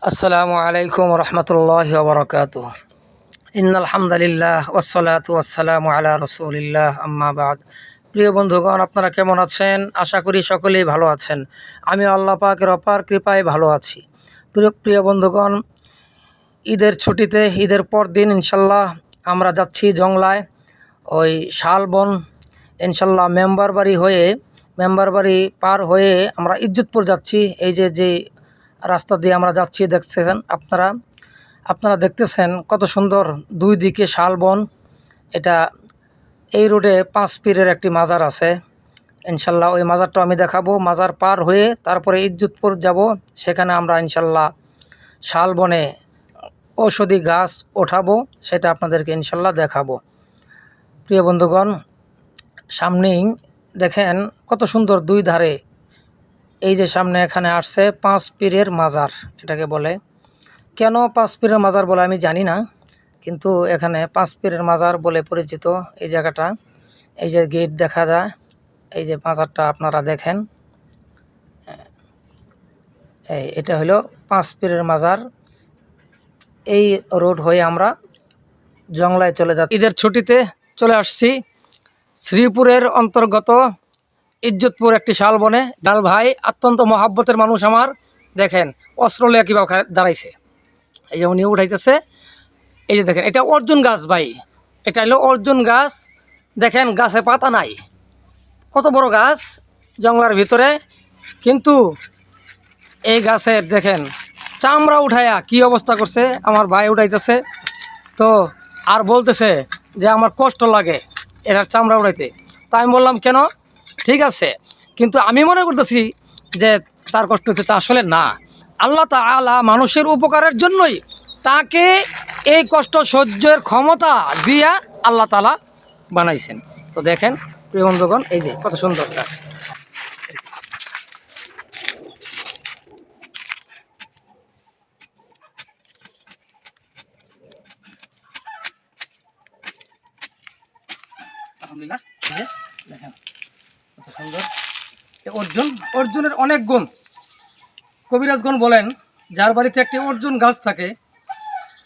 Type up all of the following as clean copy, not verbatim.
আসসালামু আলাইকুম রহমতুল্লাহি ওয়া বারাকাতুহু। ইন্নাল হামদুলিল্লাহ ওয়াসসালাতু ওয়াসসালামু আলা রাসূলিল্লাহ আম্মা বাদ। প্রিয় বন্ধুগণ, আপনারা কেমন আছেন? আশা করি সকলেই ভালো আছেন। আমি আল্লাহ পাকের অপার কৃপায় ভালো আছি। প্রিয় বন্ধুগণ, ঈদের ছুটিতে ঈদের পর দিন ইনশাল্লাহ আমরা যাচ্ছি জংলায়, ওই শালবন ইনশাল্লাহ মেম্বার বাড়ি পার হয়ে আমরা ইজ্জতপুর যাচ্ছি। এই যে রাস্তা দিয়ে আমরা যাচ্ছি দেখতেছেন আপনারা দেখতেছেন কত সুন্দর দুই দিকে শালবন। এটা এই রোডে 5 পীরের একটি মাজার আছে। ইনশাল্লাহ ওই মাজারটা আমি দেখাবো। মাজার পার হয়ে তারপরে ইজ্জতপুর যাব, সেখানে আমরা ইনশাল্লাহ শালবনে ঔষধি গাছ ওঠাবো, সেটা আপনাদেরকে ইনশাল্লাহ দেখাবো। প্রিয় বন্ধুগণ, সামনেই দেখেন কত সুন্দর দুই ধারে, এই যে সামনে এখানে আসছে 5 পীরের মাজার এটাকে বলে। কেন 5 পীরের মাজার বলে আমি জানি না, কিন্তু এখানে 5 পীরের মাজার বলে পরিচিত এই জায়গাটা। এই যে গেট দেখা যায়, এই যে মাজারটা আপনারা দেখেন, এটা হলো 5 পীরের মাজার। এই রোড হয়ে আমরা জংলায় চলে যাচ্ছি। ঈদের ছুটিতে চলে আসছি শ্রীপুরের অন্তর্গত ইজ্জতপুর একটি শালবনে। ডাল ভাই অত্যন্ত মহাব্বতের মানুষ আমার। দেখেন অস্ত্র লিয়া কীভাবে দাঁড়াইছে, এই যে উনি উঠাইতেছে। এই যে দেখেন, এটা অর্জুন গাছ ভাই, এটা হলো অর্জুন গাছ। দেখেন গাছে পাতা নাই, কত বড় গাছ জঙ্গলার ভিতরে, কিন্তু এই গাছের দেখেন চামড়া উঠায়া কি অবস্থা করছে। আমার ভাই উঠাইতেছে তো, আর বলতেছে যে আমার কষ্ট লাগে এটার চামড়া উঠাইতে। তা আমি বললাম কেন, ঠিক আছে, কিন্তু আমি মনে করতেছি যে তার কষ্ট হচ্ছে, আসলে না। আল্লাহ তাআলা মানুষের উপকারের জন্যই তাকে এই কষ্ট সহ্যের ক্ষমতা দিয়া আল্লাহ তাআলা বানাইছেন। তো দেখেন প্রিয় বন্ধুগণ, এই যে কত সুন্দর গাছ। আলহামদুলিল্লাহ, এই যে দেখেন কত সুন্দর। অর্জুনের অনেক গুণ। কবিরাজগণ বলেন, যার বাড়িতে একটি অর্জুন গাছ থাকে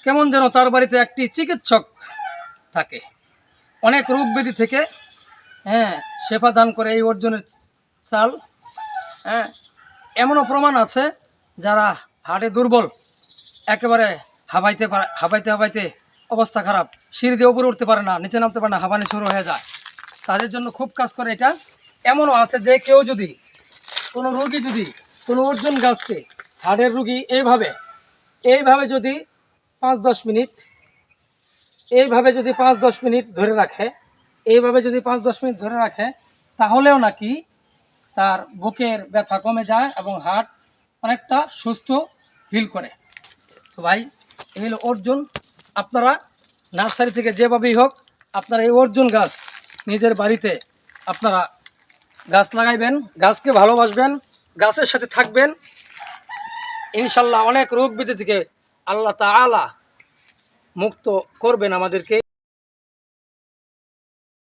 কেমন যেন তার বাড়িতে একটি চিকিৎসক থাকে। অনেক রোগ ব্যাধি থেকে শেফা দান করে এই অর্জুনের চাল। এমনও প্রমাণ আছে যারা হার্টে দুর্বল, একেবারে হাবাইতে অবস্থা খারাপ, সিঁড়ি দিয়ে উপরে উঠতে পারে না, নিচে নামতে পারে না, হাঁপানি শুরু হয়ে যায়, তাদের জন্য খুব কাজ করে এটা। এমনও আছে যে কেউ যদি কোনো রোগী যদি কোনো অর্জুন গাছকে, হার্টের রোগী এইভাবে যদি 5-10 মিনিট যদি 5-10 মিনিট ধরে রাখে, তাহলেও নাকি তার বুকের ব্যথা কমে যায় এবং হার্ট অনেকটা সুস্থ ফিল করে। তো ভাই, এই হলো অর্জুন। আপনারা নার্সারি থেকে যেভাবেই হোক আপনারা এই অর্জুন গাছ নিজের বাড়িতে আপনারা গাছ লাগাইবেন, গাছকে ভালোবাসবেন, গাছের সাথে থাকবেন। ইনশাল্লাহ অনেক রোগ ব্যাধি থেকে আল্লাহ তাআলা মুক্ত করবেন আমাদেরকে।